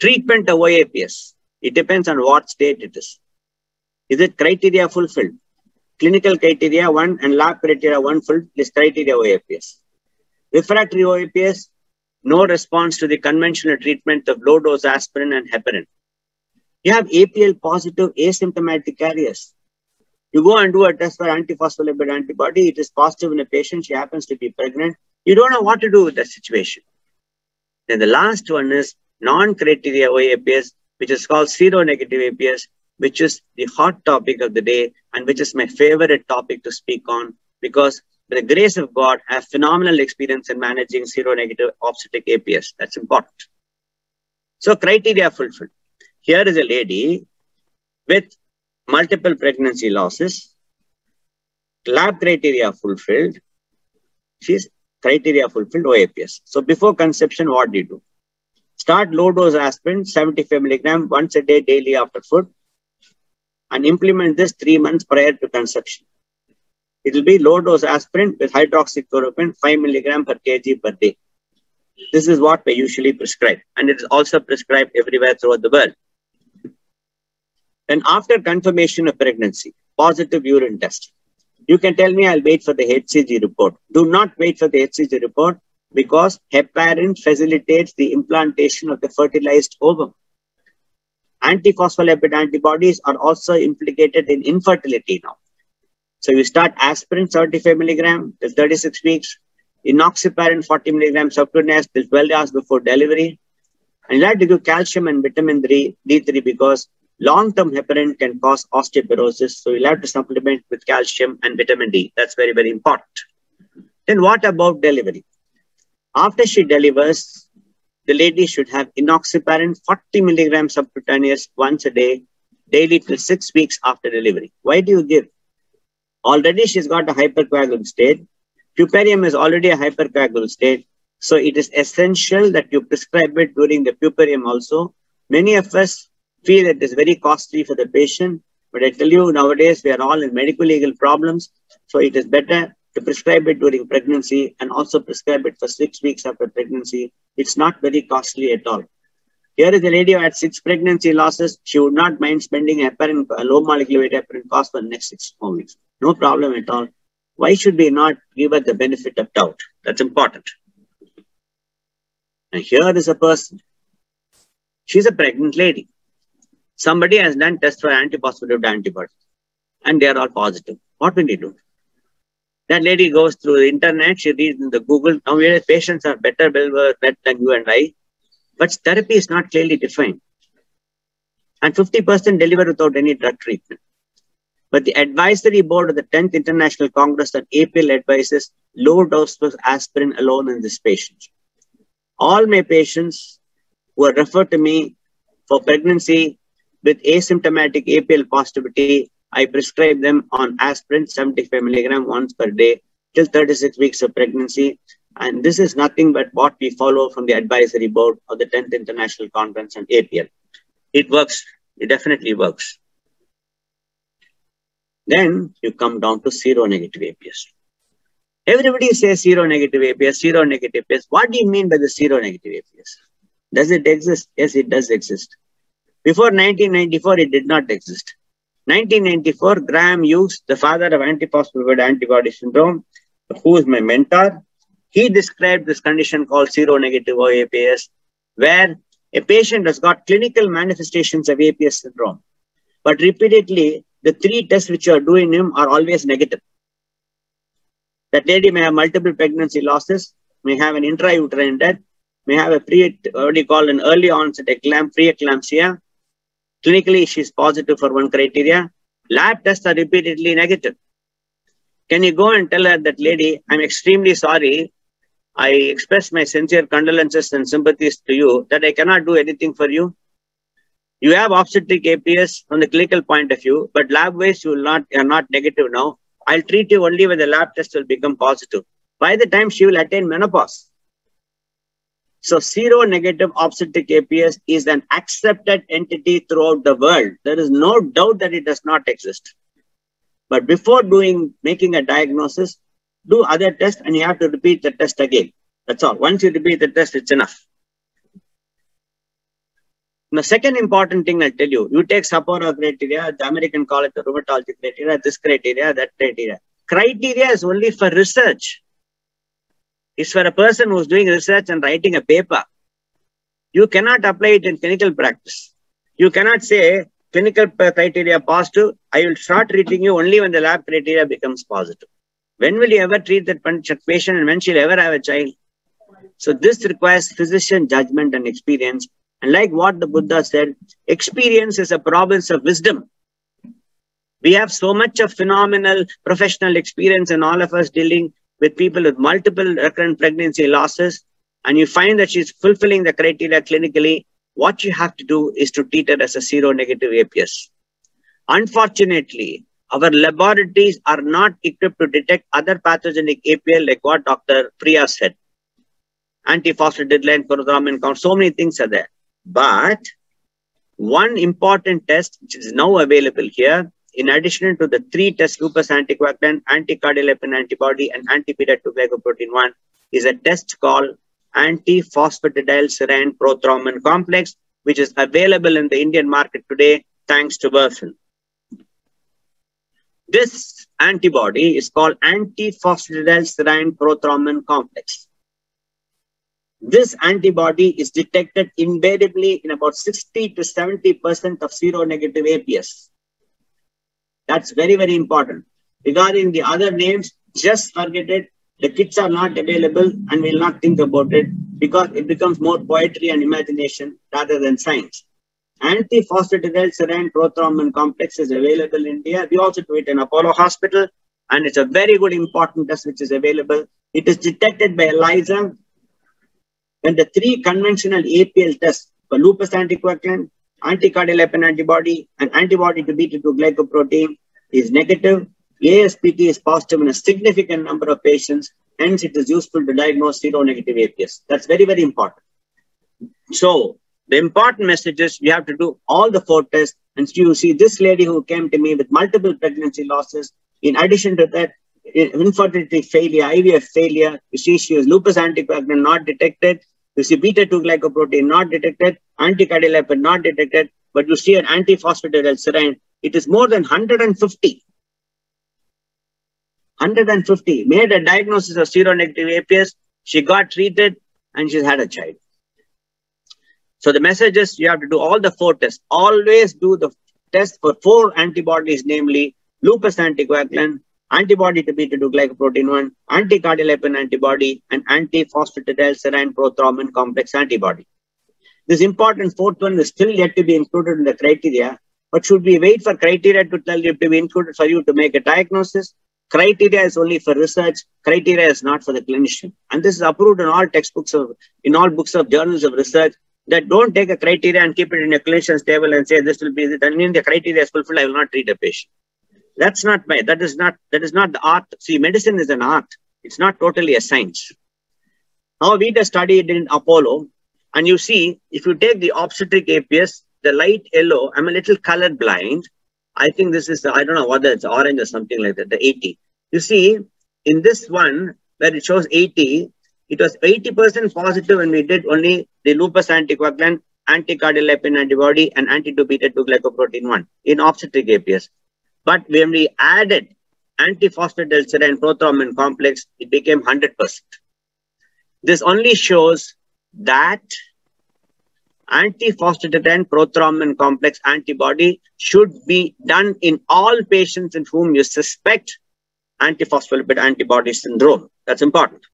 Treatment of OAPS. It depends on what state it is. Is it criteria fulfilled? Clinical criteria 1 and lab criteria 1 fulfilled is criteria OAPS. Refractory OAPS, no response to the conventional treatment of low-dose aspirin and heparin. You have APL positive asymptomatic carriers. You go and do a test for antiphospholipid antibody. It is positive in a patient. She happens to be pregnant. You don't know what to do with that situation. Then the last one is non-criteria OAPS, which is called seronegative APS, which is the hot topic of the day and which is my favorite topic to speak on, because by the grace of God, I have phenomenal experience in managing seronegative optic APS. That's important. So criteria fulfilled. Here is a lady with multiple pregnancy losses, lab criteria fulfilled. She's criteria fulfilled OAPS. So before conception, what do you do? Start low dose aspirin, 75 milligram once a day, daily after food, and implement this 3 months prior to conception. It will be low dose aspirin with hydroxychloroquine, 5 milligram per kg per day. This is what we usually prescribe, and it is also prescribed everywhere throughout the world. Then after confirmation of pregnancy, positive urine test. You can tell me I'll wait for the HCG report. Do not wait for the HCG report because heparin facilitates the implantation of the fertilized ovum. Antiphospholipid antibodies are also implicated in infertility now. So you start aspirin 75 milligram till 36 weeks, enoxaparin 40 milligrams subcutaneous till 12 hours before delivery. And you have to give calcium and vitamin D3 because long-term heparin can cause osteoporosis. So you'll have to supplement with calcium and vitamin D. That's very, very important. Then what about delivery? After she delivers, the lady should have enoxaparin 40 milligrams subcutaneous once a day, daily till 6 weeks after delivery. Why do you give? Already she's got a hypercoagulable state. Puparium is already a hypercoagulable state. So it is essential that you prescribe it during the puparium also. Many of us feel it is very costly for the patient, but I tell you nowadays we are all in medical legal problems. So it is better to prescribe it during pregnancy and also prescribe it for 6 weeks after pregnancy. It's not very costly at all. Here is a lady who had 6 pregnancy losses. She would not mind spending heparin, a low molecular weight heparin cost for the next 6 more weeks. No problem at all. Why should we not give her the benefit of doubt? That's important. And here is a person. She's a pregnant lady. Somebody has done tests for antiphospholipid antibodies and they are all positive. What will you do? That lady goes through the internet, she reads in the Google. Now, patients are better than you and I, but therapy is not clearly defined. And 50% deliver without any drug treatment. But the advisory board of the 10th International Congress on APL advises low dose of aspirin alone in this patient. All my patients who are referred to me for pregnancy with asymptomatic APL positivity, I prescribe them on aspirin 75 milligram once per day till 36 weeks of pregnancy. And this is nothing but what we follow from the advisory board of the 10th International Conference on APL. It works. It definitely works. Then you come down to seronegative APS. Everybody says seronegative APS, seronegative APS. What do you mean by the seronegative APS? Does it exist? Yes, it does exist. Before 1994, it did not exist. 1994, Graham Hughes, the father of antiphospholipid antibody syndrome, who is my mentor, he described this condition called seronegative OAPS, where a patient has got clinical manifestations of APS syndrome. But repeatedly, the 3 tests which you are doing him are always negative. That lady may have multiple pregnancy losses, may have an intrauterine death, may have a an early onset preeclampsia. Clinically, she's positive for one criteria. Lab tests are repeatedly negative. Can you go and tell her that, lady, I'm extremely sorry. I express my sincere condolences and sympathies to you that I cannot do anything for you. You have obstetric APS from the clinical point of view, but lab-wise you are not negative now. I'll treat you only when the lab test will become positive. By the time she will attain menopause. So seronegative obstetric APS is an accepted entity throughout the world. There is no doubt that it does not exist. But before making a diagnosis, do other tests and you have to repeat the test again. That's all. Once you repeat the test, it's enough. The second important thing I'll tell you, you take Sapporo criteria, the American College of Rheumatology criteria, this criteria, that criteria. Criteria is only for research. It's for a person who's doing research and writing a paper. You cannot apply it in clinical practice. You cannot say clinical criteria positive, I will start treating you only when the lab criteria becomes positive. When will you ever treat that patient and when she'll ever have a child? So this requires physician judgment and experience. And like what the Buddha said, experience is a province of wisdom. We have so much of phenomenal professional experience in all of us dealing with people with multiple recurrent pregnancy losses, and you find that she's fulfilling the criteria clinically. What you have to do is to treat her as a seronegative APS. Unfortunately, our laboratories are not equipped to detect other pathogenic APL, like what Dr. Priya said. Antiphosphatidylate, prothrombin count, so many things are there. But one important test, which is now available here, in addition to the 3 tests, lupus anticoagulant, anti-cardiolipin antibody, and anti-beta-2 glycoprotein 1, is a test called anti-phosphatidylserine prothrombin complex, which is available in the Indian market today, thanks to Burfin. This antibody is called anti-phosphatidylserine prothrombin complex. This antibody is detected invariably in about 60 to 70% of seronegative APS. That's very, very important. Regarding the other names, just forget it. The kits are not available and we'll not think about it because it becomes more poetry and imagination rather than science. Anti-phosphatidylserine prothrombin complex is available in India. We also do it in Apollo Hospital, and it's a very good important test which is available. It is detected by ELISA when the 3 conventional APL tests for lupus anticoagulant, anti-cardiolipin antibody, and antibody to beta-2 glycoprotein is negative. ASPT is positive in a significant number of patients. Hence, it is useful to diagnose seronegative APS. That's very, very important. So, the important message is you have to do all the 4 tests. And so you see this lady who came to me with multiple pregnancy losses. In addition to that, infertility failure, IVF failure. You see she has lupus anticoagulant not detected. You see beta-2 glycoprotein not detected. Anti-cardiolipin not detected. But you see an anti-phosphatidylserine. It is more than 150. 150. Made a diagnosis of seronegative APS. She got treated and she's had a child. So the message is you have to do all the 4 tests. Always do the test for 4 antibodies, namely lupus anticoagulant, antibody to beta-2 glycoprotein 1, anti-cardiolipin antibody, and anti-phosphatidylserine prothrombin complex antibody. This important 4th one is still yet to be included in the criteria. But should we wait for criteria to tell you to be included for you to make a diagnosis? Criteria is only for research. Criteria is not for the clinician. And this is approved in all textbooks in all books of journals of research, that don't take a criteria and keep it in a clinician's table and say this will be it. I mean, the criteria is fulfilled, I will not treat a patient. That's not my, that is not the art. See, medicine is an art. It's not totally a science. Now we just studied in Apollo, and you see, if you take the obstetric APS, the light yellow, I'm a little color blind. I think this is, I don't know whether it's orange or something like that, the 80. You see, in this one, where it shows 80, it was 80% positive when we did only the lupus anticoagulant, anti-cardiolipin antibody, and anti-2 beta-2 glycoprotein 1 in obstetric APS. But when we added anti-phosphatidylserine prothrombin complex, it became 100%. This only shows that anti-phosphatidylserine prothrombin complex antibody should be done in all patients in whom you suspect antiphospholipid antibody syndrome. That's important.